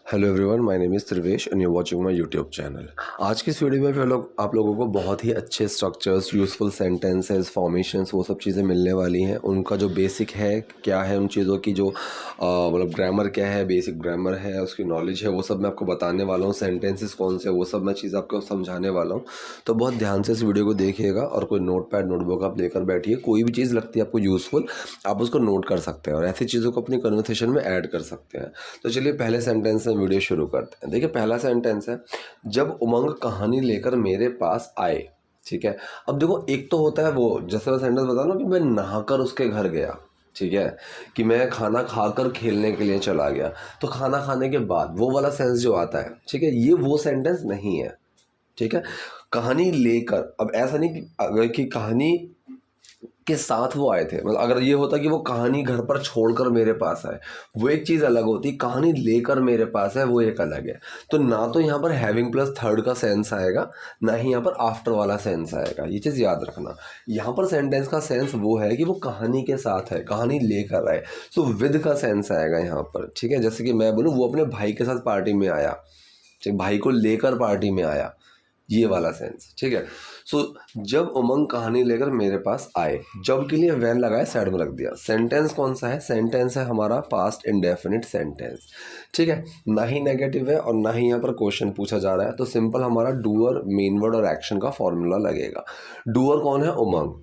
Hello everyone, my name is Trivesh and you watching my YouTube channel. आज की इस video में फिर आप लोगों को बहुत ही अच्छे स्ट्रक्चर्स, यूज़फुल सेंटेंसेस, फॉर्मेशंस, वो सब चीज़ें मिलने वाली हैं। उनका जो बेसिक है क्या है, उन चीज़ों की जो मतलब ग्रामर क्या है, बेसिक ग्रामर है, उसकी नॉलेज है, वो सब मैं आपको बताने वाला हूँ। सेंटेंसेस कौन से, वो सब मैं चीज़ आपको समझाने वाला हूँ। तो बहुत ध्यान से इस वीडियो को देखिएगा और कोई नोट पैड, नोटबुक आप लेकर बैठिए। कोई भी चीज़ लगती है आपको यूज़फुल, आप उसको नोट कर सकते हैं और ऐसी चीज़ों को अपनी कन्वर्सेशन में ऐड कर सकते हैं। तो चलिए पहले सेंटेंस से वीडियो शुरू करते हैं। देखिए पहला सेंटेंस है, जब उमंग कहानी लेकर मेरे पास आए। ठीक है, अब देखो एक तो होता है वो, जैसे मैं सेंटेंस बता रहा हूँ कि मैं नहाकर उसके घर गया। ठीक है, कि मैं खाना खाकर खेलने के लिए चला गया, तो खाना खाने के बाद वो वाला सेंस जो आता है, ठीक है, ये वो सेंटेंस नहीं है। ठीक है, कहानी लेकर, अब ऐसा नहीं कि अगर कि कहानी के साथ वो आए थे, मतलब अगर ये होता कि वो कहानी घर पर छोड़कर मेरे पास आए, वो एक चीज़ अलग होती। कहानी लेकर मेरे पास है, वो एक अलग है। तो ना तो यहाँ पर हैविंग प्लस थर्ड का सेंस आएगा, ना ही यहाँ पर आफ्टर वाला सेंस आएगा। ये चीज़ याद रखना। यहाँ पर सेंटेंस का सेंस वो है कि वो कहानी के साथ है, कहानी लेकर आए। सो विद का सेंस आएगा यहाँ पर। ठीक है, जैसे कि मैं बोलूँ वो अपने भाई के साथ पार्टी में आया, ठीक, भाई को लेकर पार्टी में आया, ये वाला सेंस। ठीक है, सो जब उमंग कहानी लेकर मेरे पास आए, जब के लिए वैन लगाया, साइड में रख दिया। सेंटेंस कौन सा है? सेंटेंस है हमारा पास्ट इंडेफिनिट सेंटेंस। ठीक है, ना ही नेगेटिव है और ना ही यहाँ पर क्वेश्चन पूछा जा रहा है, तो सिंपल हमारा डूअर, मेन वर्ड और एक्शन का फॉर्मूला लगेगा। डूअर कौन है? उमंग।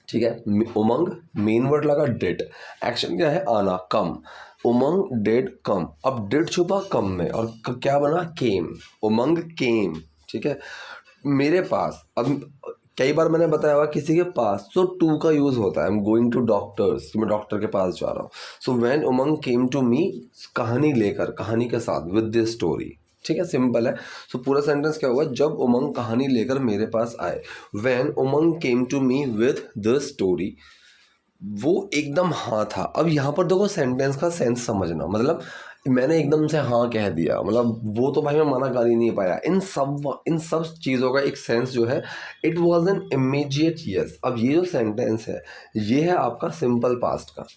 ठीक है, उमंग, मेन वर्ड लगा डिड, एक्शन क्या है? आना, कम। उमंग डिड कम, अब डिड छुपा कम में और क्या बना? केम। उमंग केम। ठीक है, मेरे पास, अब कई बार मैंने बताया हुआ किसी के पास, सो टू का यूज होता है। I am going to doctors, मैं डॉक्टर के पास जा रहा हूँ। So when Umang came to मी, कहानी लेकर, कहानी के साथ, विद दिस स्टोरी। ठीक है, सिंपल है। सो पूरा सेंटेंस क्या हुआ? जब उमंग कहानी लेकर मेरे पास आए, when Umang came to me with the story, वो एकदम हाँ था। अब यहाँ पर देखो सेंटेंस का सेंस समझना, मतलब मैंने एकदम से हाँ कह दिया, मतलब वो तो भाई मैं मना कर ही नहीं पाया। इन सब चीज़ों का एक सेंस जो है, it was an immediate yes. अब ये जो सेंटेंस है, ये है आपका सिंपल पास्ट का।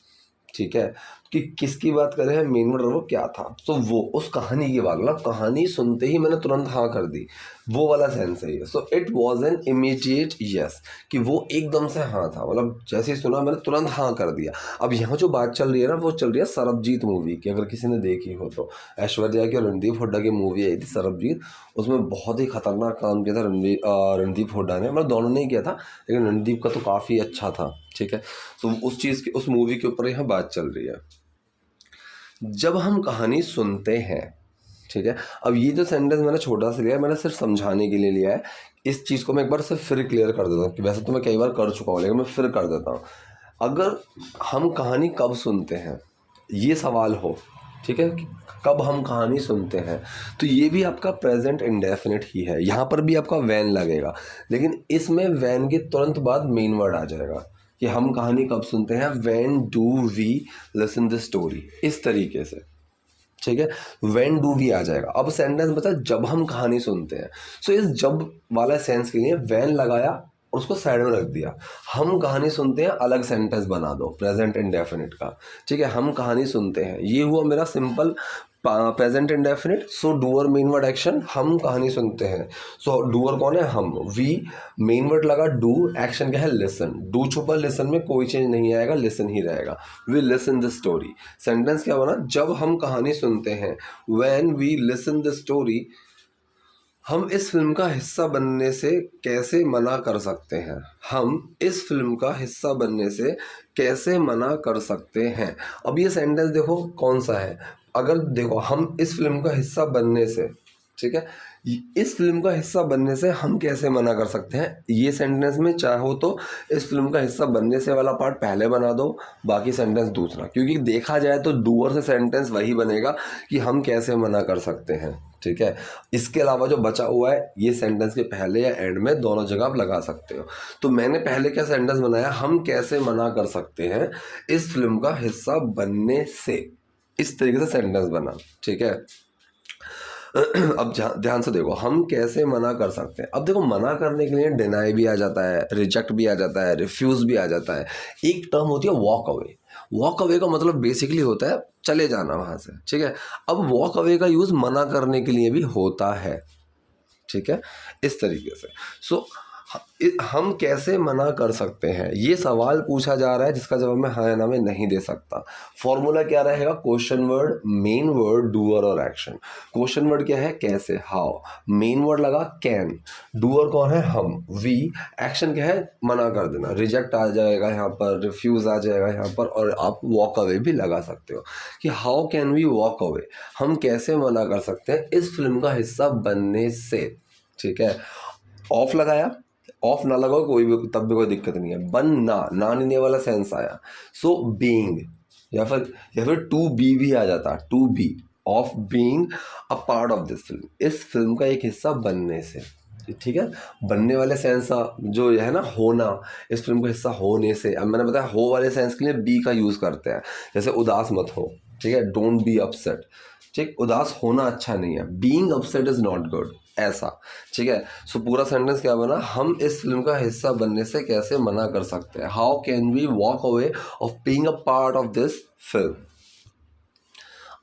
ठीक है, कि किसकी बात कर रहे हैं? मेन वर्ड वो क्या था, तो वो उस कहानी की बात, मतलब कहानी सुनते ही मैंने तुरंत हाँ कर दी, वो वाला सेंस है ये। सो it was an immediate yes, कि वो एकदम से हाँ था, मतलब जैसे ही सुना मैंने तुरंत हाँ कर दिया। अब यहाँ जो बात चल रही है ना, वो चल रही है सरबजीत मूवी की, अगर किसी ने देखी हो तो। ऐश्वर्या की और रणदीप हुड्डा की मूवी आई थी सरबजीत। उसमें बहुत ही खतरनाक काम किया था रणदीप हुड्डा ने, मतलब दोनों ने ही किया था, लेकिन रणदीप का तो काफ़ी अच्छा था। ठीक है, तो उस चीज़ की, उस मूवी के ऊपर यहाँ बात चल रही है। जब हम कहानी सुनते हैं, ठीक है, अब ये जो सेंटेंस मैंने छोटा सा लिया है, मैंने सिर्फ समझाने के लिए लिया है। इस चीज़ को मैं एक बार सिर्फ फिर क्लियर कर देता हूँ, कि वैसे तो मैं कई बार कर चुका हूँ, लेकिन मैं फिर कर देता हूँ। अगर हम कहानी कब सुनते हैं, ये सवाल हो, ठीक है, कि कब हम कहानी सुनते हैं, तो ये भी आपका प्रेजेंट इंडेफिनिट ही है। यहाँ पर भी आपका वैन लगेगा, लेकिन इसमें वैन के तुरंत बाद मेन वर्ड आ जाएगा, कि हम कहानी कब सुनते हैं, when do we listen the story, इस तरीके से। ठीक है, व्हेन डू वी आ जाएगा। अब सेंटेंस बचा जब हम कहानी सुनते हैं। सो इस जब वाला सेंस के लिए व्हेन लगाया और उसको साइड में रख दिया। हम कहानी सुनते हैं, अलग सेंटेंस बना दो प्रेजेंट इंडेफिनिट का। ठीक है, हम कहानी सुनते हैं, ये हुआ मेरा सिंपल प्रेजेंट इंडेफिनिट। सो डूअर मेन वर्ड एक्शन, हम कहानी सुनते हैं। सो डूअर कौन है? हम। वी, मेन वर्ड लगा डू, एक्शन क्या है? लिसन। डू छुपा, लिसन में कोई चेंज नहीं आएगा, लिसन ही रहेगा। We listen the story. Sentence क्या बना? जब हम कहानी सुनते हैं, when we listen the story. हम इस फिल्म का हिस्सा बनने से कैसे मना कर सकते हैं? हम इस फिल्म का हिस्सा बनने से कैसे मना कर सकते हैं? अब ये सेंटेंस देखो कौन सा है। अगर देखो, हम इस फिल्म का हिस्सा बनने से, ठीक है, इस फिल्म का हिस्सा बनने से हम कैसे मना कर सकते हैं, ये सेंटेंस में चाहो तो इस फिल्म का हिस्सा बनने से वाला पार्ट पहले बना दो, बाकी सेंटेंस दूसरा, क्योंकि देखा जाए तो डूअर से सेंटेंस वही बनेगा कि हम कैसे मना कर सकते हैं। ठीक है, इसके अलावा जो बचा हुआ है, ये सेंटेंस के पहले या एंड में, दोनों जगह आप लगा सकते हो। तो मैंने पहले क्या सेंटेंस बनाया? हम कैसे मना कर सकते हैं इस फिल्म का हिस्सा बनने से, इस तरीके से सेंटेंस बना। ठीक है, अब ध्यान से देखो, हम कैसे मना कर सकते हैं। अब देखो, मना करने के लिए डिनाई भी आ जाता है, रिजेक्ट भी आ जाता है, रिफ्यूज़ भी आ जाता है। एक टर्म होती है वॉक अवे। वॉक अवे का मतलब बेसिकली होता है चले जाना वहाँ से, ठीक है। अब वॉक अवे का यूज़ मना करने के लिए भी होता है, ठीक है, इस तरीके से। सो हम कैसे मना कर सकते हैं, ये सवाल पूछा जा रहा है जिसका जवाब मैं हाँ या ना में नहीं दे सकता। फॉर्मूला क्या रहेगा? Question word, main word, doer और एक्शन। क्वेश्चन वर्ड क्या है? कैसे, हाउ। मेन वर्ड लगा कैन। डूअर कौन है? हम, वी। एक्शन क्या है? मना कर देना, रिजेक्ट आ जाएगा यहाँ पर, रिफ्यूज आ जाएगा यहाँ पर, और आप वॉक अवे भी लगा सकते हो कि how can we walk away, हम कैसे मना कर सकते हैं इस फिल्म का हिस्सा बनने से, ठीक है। ऑफ लगाया, ऑफ ना लगाओ कोई भी, तब भी कोई दिक्कत नहीं है। बनना, ना नहीं वाला सेंस आया, सो बीइंग, या फिर टू बी भी आ जाता, to be, of being a part of this film, इस फिल्म का एक हिस्सा बनने से, ठीक है। बनने वाले सेंस जो है ना, होना, इस फिल्म का हिस्सा होने से। अब मैंने बताया हो वाले सेंस के लिए बी का यूज़ करते हैं, जैसे उदास मत हो, ठीक है, डोंट बी अपसेट, ठीक। उदास होना अच्छा नहीं है, being upset is not good, ऐसा, ठीक है। सो पूरा सेंटेंस क्या बना? हम इस फिल्म का हिस्सा बनने से कैसे मना कर सकते हैं, how can we walk away of being a part of this film.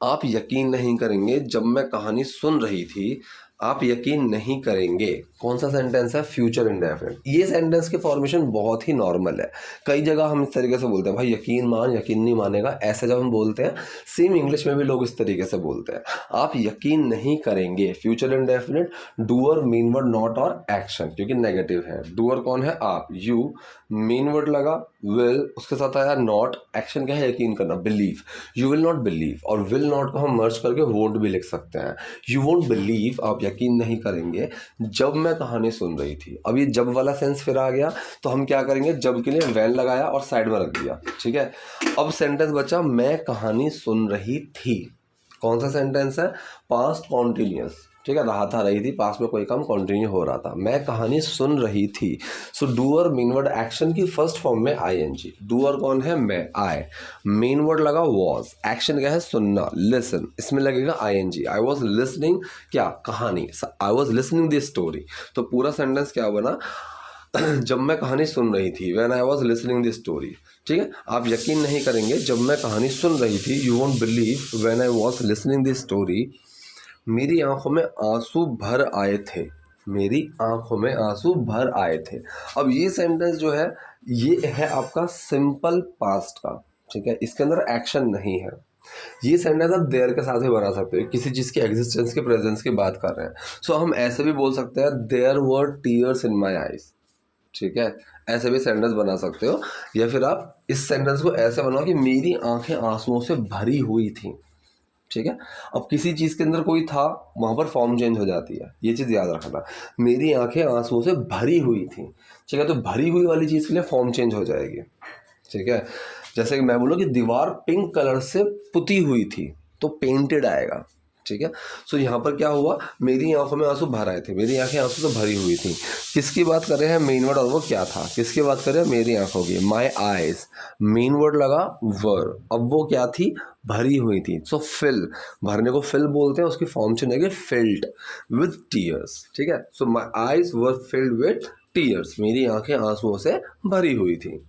आप यकीन नहीं करेंगे, जब मैं कहानी सुन रही थी, आप यकीन नहीं करेंगे, कौन सा सेंटेंस है? Future indefinite. ये सेंटेंस की फॉर्मेशन बहुत ही नॉर्मल है। कई जगह हम इस तरीके से बोलते हैं, भाई यकीन मान, यकीन नहीं मानेगा, ऐसे जब हम बोलते हैं, सेम इंग्लिश में भी लोग इस तरीके से बोलते हैं। आप यकीन नहीं करेंगे, future indefinite, doer, main word, not और एक्शन, क्योंकि नेगेटिव है। डूअर कौन है? आप, यू, मेन वर्ड लगा विल, उसके साथ आया नॉट, एक्शन क्या है? यकीन करना, believe. You will not believe, और विल नॉट को हम मर्ज करके वोंट भी लिख सकते हैं। यू वोंट बिलीव, आप यकीन नहीं करेंगे, जब मैं कहानी सुन रही थी। अब ये जब वाला सेंस फिर आ गया, तो हम क्या करेंगे? जब के लिए वैन लगाया और साइड में रख दिया, ठीक है। अब सेंटेंस बचा मैं कहानी सुन रही थी। कौन सा सेंटेंस है? पास्ट कॉन्टिन्यूस, ठीक है, रहा था, रही थी, पास में कोई काम कंटिन्यू हो रहा था, मैं कहानी सुन रही थी। सो डूअर, मेन वर्ड, एक्शन की फर्स्ट फॉर्म में आईएनजी। डूअर कौन है? मैं, आई। मेन वर्ड लगा वॉज, एक्शन क्या है? सुनना, लिसन, इसमें लगेगा आईएनजी। आई वॉज लिसनिंग, क्या? कहानी, I was listening the story. तो पूरा सेंटेंस क्या बना? जब मैं कहानी सुन रही थी, when I was listening the story, ठीक है। आप यकीन नहीं करेंगे, जब मैं कहानी सुन रही थी, you won't believe when I was listening the story, मेरी आंखों में आंसू भर आए थे, मेरी आंखों में आंसू भर आए थे। अब ये सेंटेंस जो है, ये है आपका सिंपल पास्ट का, ठीक है, इसके अंदर एक्शन नहीं है। ये सेंटेंस आप देयर के साथ भी बना सकते हो, किसी चीज़ की एग्जिस्टेंस के प्रेजेंस की बात कर रहे हैं। सो हम ऐसे भी बोल सकते हैं, there were tears in my eyes, ठीक है, ऐसे भी सेंटेंस बना सकते हो। या फिर आप इस सेंटेंस को ऐसे बनाओ कि मेरी आंखें आंसुओं से भरी हुई थी, ठीक है। अब किसी चीज़ के अंदर कोई था, वहाँ पर फॉर्म चेंज हो जाती है, ये चीज़ याद रखना। मेरी आंखें आंसुओं से भरी हुई थी, ठीक है, तो भरी हुई वाली चीज़ के लिए फॉर्म चेंज हो जाएगी, ठीक है। जैसे कि मैं बोलूँ कि दीवार पिंक कलर से पुती हुई थी, तो पेंटेड आएगा, ठीक है। सो यहाँ पर क्या हुआ? मेरी आंखों में आंसू भर आए थे, मेरी आंखें आंसू से भरी हुई थी। किसकी बात कर रहे हैं? मेन वर्ड, और वो क्या था? किसकी बात कर रहे हैं? मेरी आंखों की, माई आईज। मेन वर्ड लगा वर, अब वो क्या थी? भरी हुई थी। सो फिल, भरने को फिल बोलते हैं, उसकी फॉर्म चुनेंगे फिल्ड विद टीयर्स, ठीक है। So my eyes were filled with tears, मेरी आंखें आंसुओं से भरी हुई थी।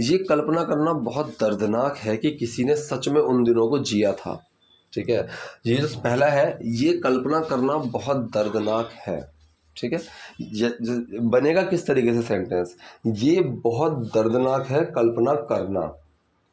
ये कल्पना करना बहुत दर्दनाक है कि किसी ने सच में उन दिनों को जिया था, ठीक है। ये जो पहला है, ये कल्पना करना बहुत दर्दनाक है, ठीक है। बनेगा किस तरीके से सेंटेंस? ये बहुत दर्दनाक है कल्पना करना,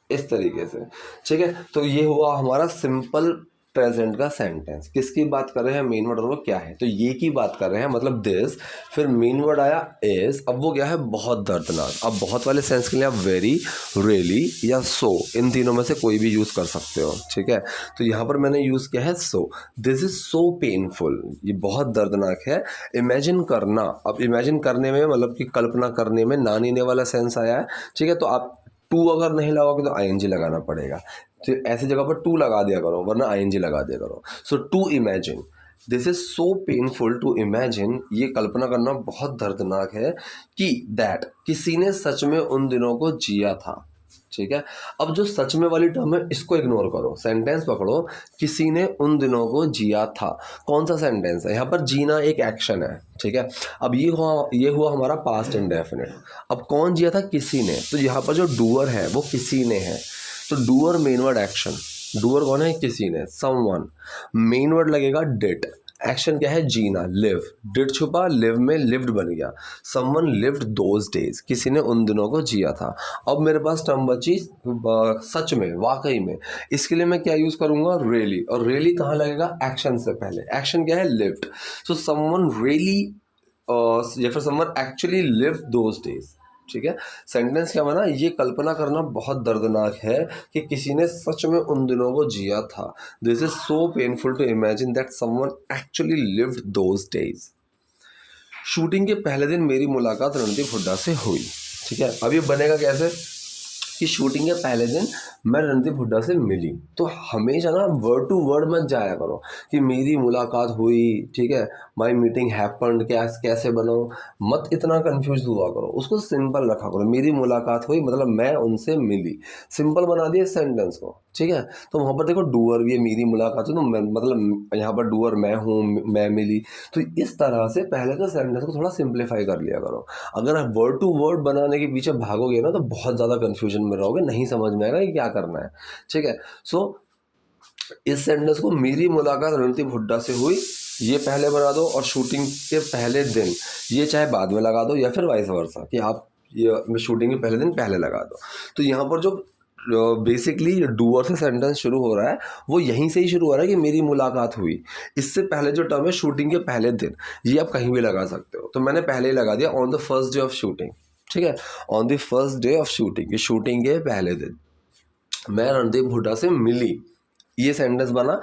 इस तरीके से, ठीक है। तो ये हुआ हमारा सिंपल प्रेजेंट का सेंटेंस। किसकी बात कर रहे हैं? मेन वर्ड, और वो क्या है? तो ये की बात कर रहे हैं, मतलब दिस, फिर मेन वर्ड आया इज, अब वो क्या है? बहुत दर्दनाक। अब बहुत वाले सेंस के लिए आप वेरी, रियली या सो, इन तीनों में से कोई भी यूज़ कर सकते हो, ठीक है। तो यहाँ पर मैंने यूज़ किया है सो। दिस इज सो पेनफुल, ये बहुत दर्दनाक है। इमेजिन करना, अब इमेजिन करने में मतलब कि कल्पना करने में ना नीने वाला सेंस आया है, ठीक है। तो आप टू अगर नहीं लगाओगे तो आईएनजी लगाना पड़ेगा, तो ऐसी जगह पर टू लगा दिया करो, वरना आईएनजी लगा दिया करो। So to imagine, this is so painful to imagine, ये कल्पना करना बहुत दर्दनाक है कि दैट, किसी ने सच में उन दिनों को जिया था, ठीक है। अब जो सच में वाली टर्म है इसको इग्नोर करो, सेंटेंस पकड़ो, किसी ने उन दिनों को जिया था। कौन सा सेंटेंस है यहाँ पर? जीना एक एक्शन है, ठीक है। अब ये हुआ हमारा पास्ट इंडेफिनिट। अब कौन जिया था? किसी ने। तो यहाँ पर जो डूअर है वो किसी ने है, तो doer main word action, doer कौन है? किसी ने, समवन। मेन वर्ड लगेगा डिड, एक्शन क्या है? जीना, लिव, डिड छुपा, लिव में लिव्ड बन गया। समवन लिव्ड दोज डेज, किसी ने उन दिनों को जिया था। अब मेरे पास टर्म बची सच में, वाकई में। इसके लिए मैं क्या यूज़ करूँगा? रियली। और रियली कहाँ लगेगा? एक्शन से पहले। एक्शन क्या है? लिव्ड। सो समवन रियली या फिर someone actually lived those days, ठीक है। सेंटेंस क्या बना? ये कल्पना करना बहुत दर्दनाक है कि किसी ने सच में उन दिनों को जिया था। This is so painful to imagine that someone actually lived those days. Shooting के पहले दिन मेरी मुलाकात रणदीप हुड्डा से हुई, ठीक है। अब ये बनेगा कैसे कि शूटिंग के पहले दिन मैं रणदीप हुड्डा से मिली। तो हमेशा ना वर्ड टू वर्ड मत जाया करो कि मेरी मुलाकात हुई, ठीक है, माई मीटिंग हैपेंड, कैसे बनाओ, मत इतना कंफ्यूज हुआ करो, उसको सिंपल रखा करो। मेरी मुलाकात हुई मतलब मैं उनसे मिली, सिंपल बना दिए सेंटेंस को, ठीक है। तो वहाँ पर देखो डूअर भी है, मेरी मुलाकात हुई, तो मतलब यहाँ पर डूअर मैं हूँ, मैं मिली। तो इस तरह से पहले तो सेंटेंस को थोड़ा सिंप्लीफाई कर लिया करो। अगर आप वर्ड टू वर्ड बनाने के पीछे भागोगे ना तो बहुत ज़्यादा कन्फ्यूजन में रहोगे, नहीं समझ में आएगा कि क्या करना है, ठीक है। सो इस सेंटेंस को मेरी मुलाकात रणदीप हुड्डा से हुई ये पहले बना दो, और शूटिंग के पहले दिन ये चाहे बाद में लगा दो, या फिर वाइस वर्सा कि आप ये शूटिंग के पहले दिन पहले लगा दो। तो यहाँ पर जो बेसिकली डूअर से सेंटेंस शुरू हो रहा है वो यहीं से ही शुरू हो रहा है कि मेरी मुलाकात हुई। इससे पहले जो टर्म है शूटिंग के पहले दिन, ये आप कहीं भी लगा सकते हो। तो मैंने पहले ही लगा दिया on the first day of shooting, ठीक है, on the first day of shooting, ये शूटिंग के पहले दिन मैं रणदीप हुड्डा से मिली। ये सेंटेंस बना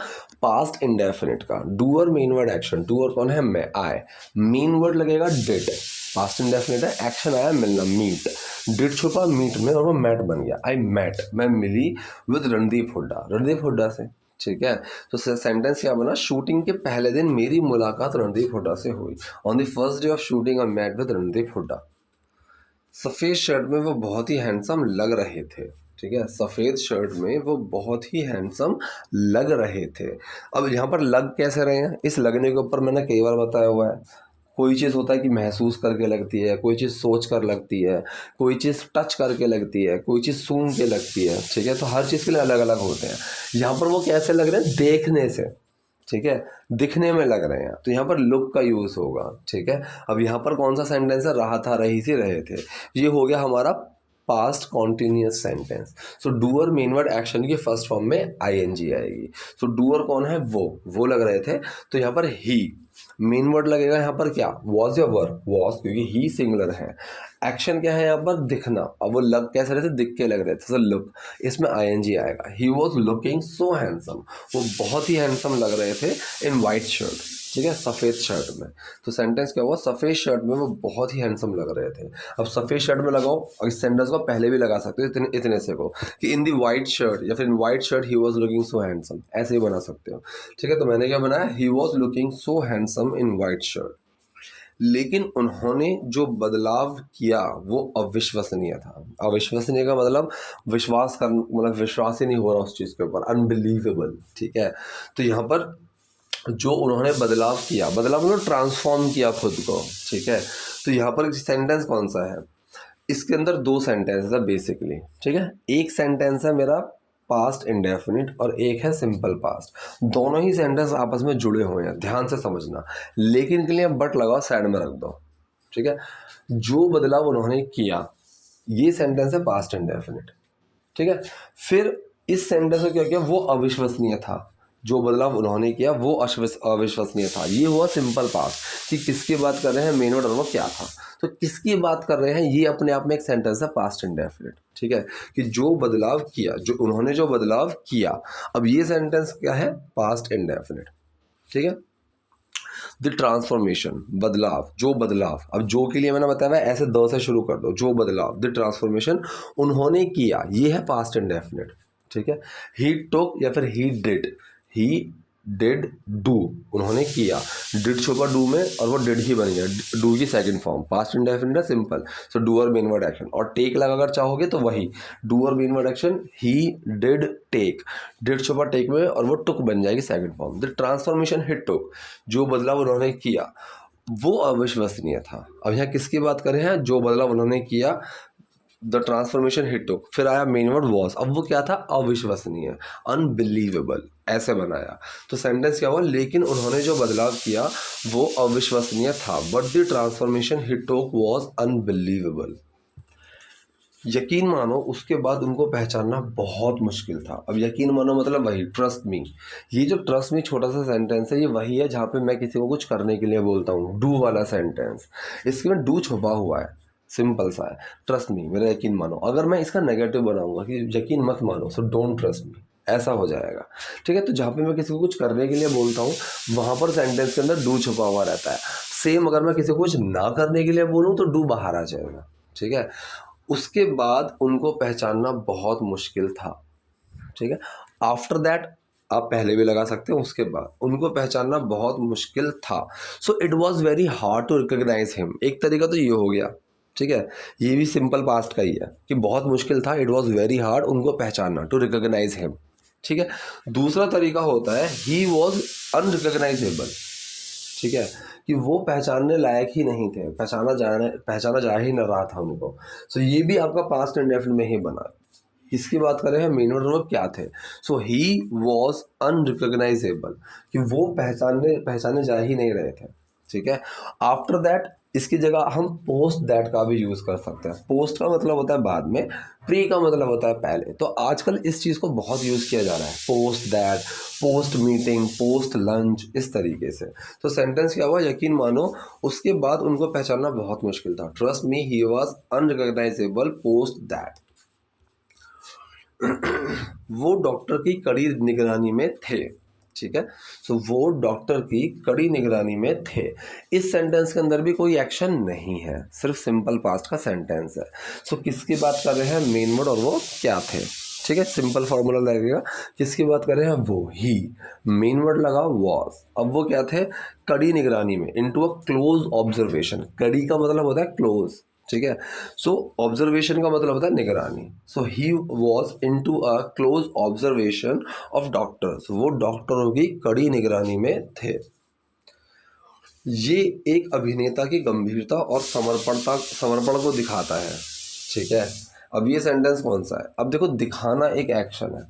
पास्ट इंडेफिनिट का। Doer main word action, doer कौन है? मैं, आई। मेन वर्ड लगेगा डिड, पास्ट इंडेफिनिट है, एक्शन आया मिलना, मीट, डिड छुपा मीट में और वो मैट बन गया, आई मैट, मैं मिली विद रणदीप हुड्डा, रणदीप हुड्डा से, ठीक है। तो सेंटेंस क्या बना? शूटिंग के पहले दिन मेरी मुलाकात रणदीप हुड्डा से हुई। On the first day of shooting I met with Randeep Hooda. सफ़ेद शर्ट में वो बहुत ही हैंडसम लग रहे थे, ठीक है, सफ़ेद शर्ट में वो बहुत ही हैंडसम लग रहे थे। अब यहाँ पर लग कैसे रहे हैं? इस लगने के ऊपर मैंने कई बार बताया हुआ है, कोई चीज़ होता है कि महसूस करके लगती है, कोई चीज़ सोच कर लगती है, कोई चीज़ टच करके लगती है, कोई चीज़ सूंघ के लगती है, ठीक है। तो हर चीज़ के लिए अलग अलग होते हैं। यहाँ पर वो कैसे लग रहे हैं? देखने से, ठीक है, दिखने में लग रहे हैं, तो यहाँ पर लुक का यूज़ होगा, ठीक है। अब यहाँ पर कौन सा सेंटेंस है? रहा था, रही थी, रहे थे। ये हो गया हमारा पास्ट कॉन्टिन्यूस सेंटेंस। सो डूअर मेन वर्ड एक्शन की फर्स्ट फॉर्म में आईएनजी आएगी। सो डूअर कौन है? वो लग रहे थे, तो यहाँ पर ही मेन वर्ड लगेगा। यहाँ पर क्या? वॉज या वर? वॉज, क्योंकि ही सिंगुलर है। एक्शन क्या है यहाँ पर? दिखना। अब वो लग कैसे रहे थे? दिख के लग रहे थे, सो लुक, इसमें आईएनजी आएगा। He was looking so handsome, वो बहुत ही हैंडसम लग रहे थे इन वाइट शर्ट, ठीक है, सफ़ेद शर्ट में। तो सेंटेंस क्या हुआ? सफ़ेद शर्ट में वो बहुत ही हैंडसम लग रहे थे। अब सफ़ेद शर्ट में लगाओ, और इस सेंटेंस को पहले भी लगा सकते हो इतने से को कि इन दी वाइट शर्ट, या फिर in white shirt he was looking so handsome, ऐसे ही बना सकते हो, ठीक है। तो मैंने क्या बनाया? He was looking so handsome in white shirt. लेकिन उन्होंने जो बदलाव किया वो अविश्वसनीय था। अविश्वसनीय का मतलब विश्वास कर, मतलब विश्वास ही नहीं हो रहा उस चीज़ के ऊपर, अनबिलीवेबल, ठीक है। तो यहाँ पर जो उन्होंने बदलाव किया, बदलाव मतलब ट्रांसफॉर्म किया खुद को, ठीक है। तो यहाँ पर सेंटेंस कौन सा है? इसके अंदर दो सेंटेंस है बेसिकली, ठीक है। एक सेंटेंस है मेरा पास्ट इंडेफिनिट और एक है सिंपल पास्ट। दोनों ही सेंटेंस आपस में जुड़े हुए हैं, ध्यान से समझना। लेकिन के लिए बट लगाओ, साइड में रख दो, ठीक है। जो बदलाव उन्होंने किया, ये सेंटेंस है पास्ट इंडेफिनिट, ठीक है। फिर इस सेंटेंस में क्या किया? वो अविश्वसनीय था, जो बदलाव उन्होंने किया वो अविश्वसनीय था। ये हुआ सिंपल पास्ट कि किसकी बात कर रहे हैं? मेन वर्ड, और वो क्या था। तो किसकी बात कर रहे हैं? ये अपने आप में एक सेंटेंस है पास्ट इंडेफिनिट, ठीक है, कि जो बदलाव किया, जो उन्होंने जो बदलाव किया। अब ये सेंटेंस क्या है? पास्ट इंडेफिनिट, ठीक है। द ट्रांसफॉर्मेशन, बदलाव, जो बदलाव। अब जो के लिए मैंने बताया ऐसे द से शुरू कर दो, जो बदलाव, द ट्रांसफॉर्मेशन उन्होंने किया, ये है पास्ट इंडेफिनिट, ठीक है। ही टुक या फिर he did, he did do, उन्होंने किया, डिड छुपा डू में और वो डिड ही बन गया, डू की सेकंड फॉर्म, पास्ट इंडेफिनिट है, simple, so doer main word action. और टेक लगा अगर चाहोगे तो वही doer main word action, he did take, did छुपा टेक में और वो टुक बन जाएगी second form. The transformation he took, जो बदलाव उन्होंने किया वो अविश्वसनीय था। अब यहाँ किसकी बात करें हैं, जो बदलाव उन्होंने किया, द ट्रांसफॉर्मेशन ही टुक, फिर आया मेन वर्ड वॉज, अब वो क्या था, अविश्वसनीय, अनबिलीवेबल, ऐसे बनाया। तो सेंटेंस क्या हुआ, लेकिन उन्होंने जो बदलाव किया वो अविश्वसनीय था, but the transformation he took was unbelievable. यकीन मानो उसके बाद उनको पहचानना बहुत मुश्किल था। अब यकीन मानो मतलब वही ट्रस्ट मी, ये जो ट्रस्ट मी छोटा सा सेंटेंस है ये वही है जहाँ पे मैं किसी को कुछ करने के लिए बोलता हूँ, डू वाला सेंटेंस, इसके में डू छुपा हुआ है, सिंपल सा है, ट्रस्ट मी, मेरा यकीन मानो। अगर मैं इसका नेगेटिव बनाऊंगा कि यकीन मत मानो, सो डोंट ट्रस्ट मी, ऐसा हो जाएगा, ठीक है। तो जहाँ पे मैं किसी को कुछ करने के लिए बोलता हूँ वहाँ पर सेंटेंस के अंदर डू छुपा हुआ रहता है। सेम अगर मैं किसी को कुछ ना करने के लिए बोलूँ तो डू बाहर आ जाएगा, ठीक है। उसके बाद उनको पहचानना बहुत मुश्किल था, ठीक है। आफ्टर दैट आप पहले भी लगा सकते हैं, उसके बाद उनको पहचानना बहुत मुश्किल था। So it was very hard to recognise him, एक तरीका तो ये हो गया, ठीक है, ये भी सिंपल पास्ट का ही है कि बहुत मुश्किल था, इट वॉज वेरी हार्ड उनको पहचानना, टू रिकॉग्नाइज हिम, ठीक है। दूसरा तरीका होता है ही वॉज अनरिकॉग्नाइजेबल, ठीक है, कि वो पहचानने लायक ही नहीं थे, पहचाना जा ही न रहा था उनको। सो ये भी आपका पास्ट इंडेफिनिट में ही बना। किसकी बात कर रहे हैं, मेन वर्ड वो क्या थे, सो ही वॉज अनरिकॉग्नाइजेबल, कि वो पहचाने जा ही नहीं रहे थे, ठीक है। आफ्टर दैट इसकी जगह हम पोस्ट दैट का भी यूज़ कर सकते हैं। पोस्ट का मतलब होता है बाद में, प्री का मतलब होता है पहले। तो आजकल इस चीज़ को बहुत यूज़ किया जा रहा है, post that, post meeting, post lunch, इस तरीके से। तो सेंटेंस क्या हुआ, यकीन मानो उसके बाद उनको पहचानना बहुत मुश्किल था, trust me he was unrecognisable post that. वो डॉक्टर की कड़ी निगरानी में थे, ठीक है। सो वो डॉक्टर की कड़ी निगरानी में थे। इस सेंटेंस के अंदर भी कोई एक्शन नहीं है, सिर्फ सिंपल पास्ट का सेंटेंस है। सो किसकी बात कर रहे हैं, मेन वर्ड और वो क्या थे, ठीक है। सिंपल फॉर्मूला लगेगा, किसकी बात कर रहे हैं, वो ही, मेन वर्ड लगा वॉज, अब वो क्या थे, कड़ी निगरानी में, इनटू अ क्लोज ऑब्जर्वेशन, कड़ी का मतलब होता है क्लोज, ठीक है। सो ऑब्जर्वेशन का मतलब होता है निगरानी। So he was into a close observation of doctors, वो डॉक्टरों की कड़ी निगरानी में थे। ये एक अभिनेता की गंभीरता और समर्पण को दिखाता है, ठीक है। अब ये सेंटेंस कौन सा है, अब देखो दिखाना एक एक्शन है,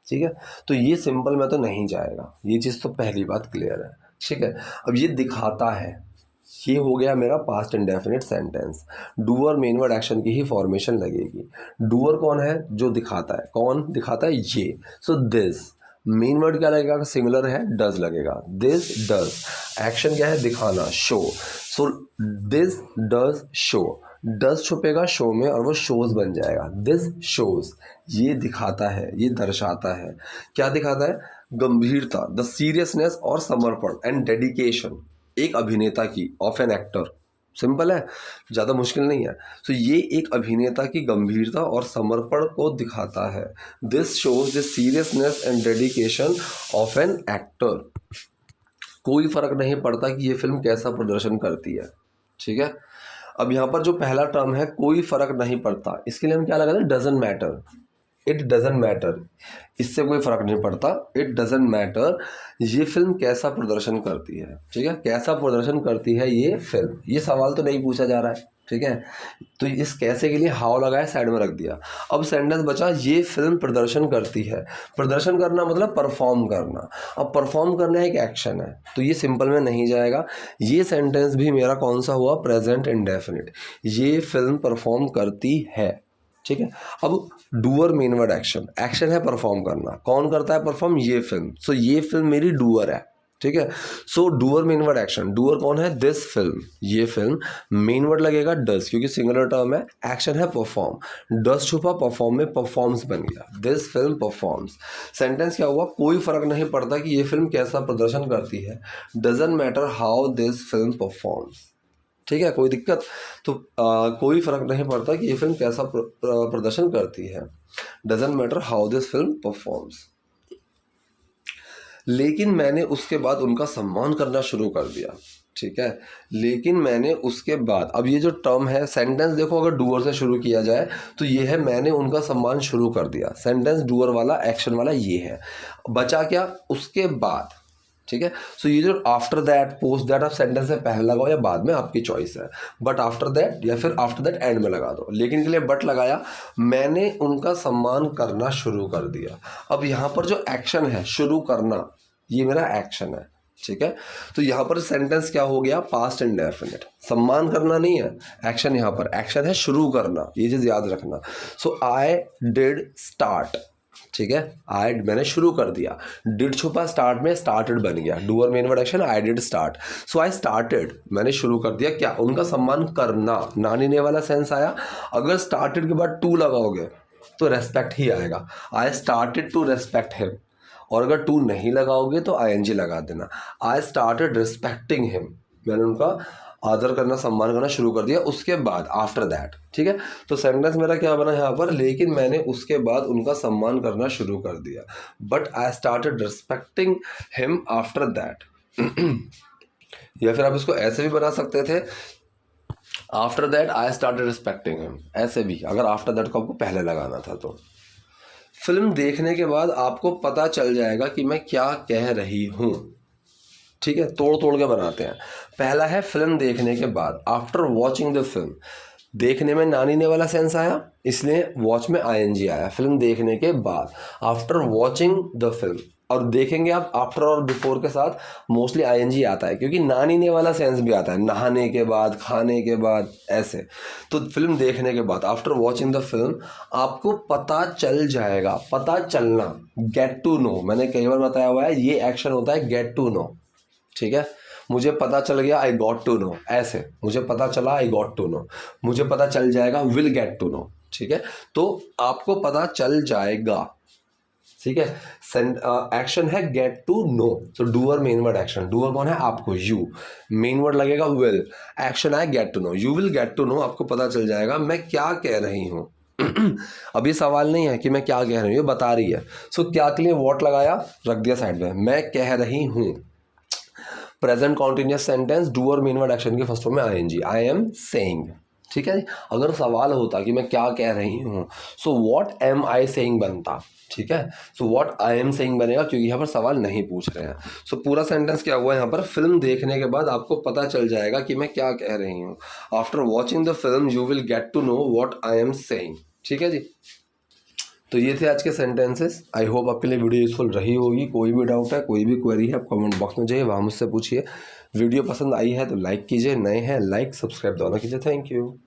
ठीक है, तो ये सिंपल में तो नहीं जाएगा, ये चीज़ तो पहली बात क्लियर है, ठीक है। अब ये दिखाता है, ये हो गया मेरा past indefinite sentence, doer main word action की ही फॉर्मेशन लगेगी। डूअर कौन है, जो दिखाता है, कौन दिखाता है, ये। सो दिस मेन वर्ड क्या लगेगा, सिंगुलर है, डज लगेगा, दिस डज, एक्शन क्या है, दिखाना, show, so this does show, does छुपेगा शो में और वो शोज बन जाएगा, दिस शोज, ये दिखाता है, ये दर्शाता है, क्या दिखाता है, गंभीरता, द सीरियसनेस और समर्पण एंड डेडिकेशन एक अभिनेता की, ऑफ एन एक्टर, सिंपल है, ज़्यादा मुश्किल नहीं है। सो ये एक अभिनेता की गंभीरता और समर्पण को दिखाता है, this shows the seriousness and dedication of an actor. कोई फर्क नहीं पड़ता कि ये फिल्म कैसा प्रदर्शन करती है, ठीक है। अब यहाँ पर जो पहला टर्म है, कोई फर्क नहीं पड़ता, इसके लिए हम क्या लगाते हैं, doesn't matter, it doesn't matter, इससे कोई फ़र्क नहीं पड़ता, इट डजंट मैटर, ये फिल्म कैसा प्रदर्शन करती है, ठीक है, कैसा प्रदर्शन करती है ये फिल्म, ये सवाल तो नहीं पूछा जा रहा है, ठीक है। तो इस कैसे के लिए हाउ लगाया, साइड में रख दिया। अब सेंटेंस बचा, ये फिल्म प्रदर्शन करती है, प्रदर्शन करना मतलब परफॉर्म करना, अब परफॉर्म करना एक एक्शन है, तो ये सिंपल में नहीं जाएगा। ये सेंटेंस भी मेरा कौन सा हुआ, प्रेजेंट इंडेफिनिट, ये फिल्म परफॉर्म करती है, ठीक है। अब doer main word action, action है परफॉर्म करना, कौन करता है परफॉर्म, ये फिल्म, सो ये फिल्म मेरी डूअर है, ठीक है। So doer main word action, doer कौन है, दिस फिल्म, ये फिल्म, मेन वर्ड लगेगा डज क्योंकि सिंगुलर टर्म है, एक्शन है परफॉर्म, डज छुपा परफॉर्म में, परफॉर्म्स बन गया, दिस फिल्म परफॉर्म्स। सेंटेंस क्या हुआ, कोई फर्क नहीं पड़ता कि ये फिल्म कैसा प्रदर्शन करती है, doesn't matter how this film performs, ठीक है, कोई दिक्कत, तो कोई फ़र्क नहीं पड़ता कि ये फिल्म कैसा प्रदर्शन करती है, doesn't matter how this film performs. लेकिन मैंने उसके बाद उनका सम्मान करना शुरू कर दिया, ठीक है। लेकिन मैंने उसके बाद, अब ये जो टर्म है सेंटेंस देखो, अगर डूअर से शुरू किया जाए तो ये है मैंने उनका सम्मान शुरू कर दिया। सेंटेंस डूअर वाला, एक्शन वाला ये है। बचा क्या, उसके बाद, ठीक है। सो ये जो आफ्टर दैट, पोस्ट दैट, आप सेंटेंस से पहले लगाओ या बाद में, आपकी चॉइस है। बट आफ्टर दैट या फिर आफ्टर दैट एंड में लगा दो, लेकिन के लिए बट लगाया, मैंने उनका सम्मान करना शुरू कर दिया। अब यहाँ पर जो एक्शन है शुरू करना, ये मेरा एक्शन है, ठीक है। तो यहाँ पर सेंटेंस क्या हो गया, पास्ट इंडेफिनिट। सम्मान करना नहीं है एक्शन, यहाँ पर एक्शन है शुरू करना, ये चीज़ याद रखना। सो आई डिड स्टार्ट, ठीक है। आई, मैंने शुरू कर दिया। डिड छुपा स्टार्ट में, स्टार्टेड बन गया। Doer main word action, I did start. So I started, मैंने शुरू कर दिया क्या, उनका सम्मान करना। नानी ने वाला सेंस आया। अगर स्टार्टेड के बाद टू लगाओगे तो रेस्पेक्ट ही आएगा। I started to respect him. और अगर टू नहीं लगाओगे तो आईएनजी लगा देना। आई स्टार्टेड रिस्पेक्टिंग हिम, मैंने उनका आदर करना, सम्मान करना शुरू कर दिया। उसके बाद आफ्टर दैट, ठीक है। तो सेंटेंस मेरा क्या बना यहाँ पर, लेकिन मैंने उसके बाद उनका सम्मान करना शुरू कर दिया। But I started respecting him after that. या फिर आप इसको ऐसे भी बना सकते थे, after that I started respecting him, ऐसे भी, अगर आफ्टर दैट को आपको पहले लगाना था तो। फिल्म देखने के बाद आपको पता चल जाएगा कि मैं क्या कह रही हूँ, ठीक है। तोड़ तोड़ के बनाते हैं। पहला है फिल्म देखने के बाद, आफ्टर वॉचिंग द फिल्म। देखने में नानी ने वाला सेंस आया, इसलिए वॉच में आईएनजी आया। फिल्म देखने के बाद, आफ्टर वॉचिंग द फिल्म। और देखेंगे आप आफ्टर और बिफोर के साथ मोस्टली आईएनजी आता है, क्योंकि नानी ने वाला सेंस भी आता है, नहाने के बाद, खाने के बाद, ऐसे। तो फिल्म देखने के बाद, आफ्टर वॉचिंग द फिल्म, आपको पता चल जाएगा, पता चलना, गेट टू नो। मैंने कई बार बताया हुआ है, ये एक्शन होता है गेट टू नो, ठीक है। मुझे पता चल गया, आई गॉट टू नो, ऐसे। मुझे पता चला, आई गॉट टू नो। मुझे पता चल जाएगा, विल गेट टू नो, ठीक है। तो आपको पता चल जाएगा, ठीक है। एक्शन है गेट टू नो। तो doer main word action, doer कौन है, आपको, यू। मेन वर्ड लगेगा विल, एक्शन है get to know. You will get to know, आपको पता चल जाएगा मैं क्या कह रही हूँ। अभी सवाल नहीं है कि मैं क्या कह रही हूँ, ये बता रही है। सो क्या के लिए वॉट लगाया, रख दिया साइड में, मैं कह रही हूँ। Present continuous sentence, doer main word action के फर्स्ट फॉर्म में आईएनजी, आई एम सेइंग, ठीक है। अगर सवाल होता कि मैं क्या कह रही हूँ, so what am I saying बनता, ठीक है। So what I am saying बनेगा, क्योंकि यहाँ पर सवाल नहीं पूछ रहे हैं। सो पूरा सेंटेंस क्या हुआ यहाँ पर, फिल्म देखने के बाद आपको पता चल जाएगा कि मैं क्या कह रही हूँ। After watching the film you will get to know what I am saying, ठीक है जी। तो ये थे आज के सेंटेंसेस। आई होप आपके लिए वीडियो यूजफुल रही होगी। कोई भी डाउट है, कोई भी क्वेरी है, आप कमेंट बॉक्स में जाइए, वहाँ मुझसे पूछिए। वीडियो पसंद आई है तो लाइक कीजिए, नए हैं लाइक सब्सक्राइब दोनों कीजिए। Thank you.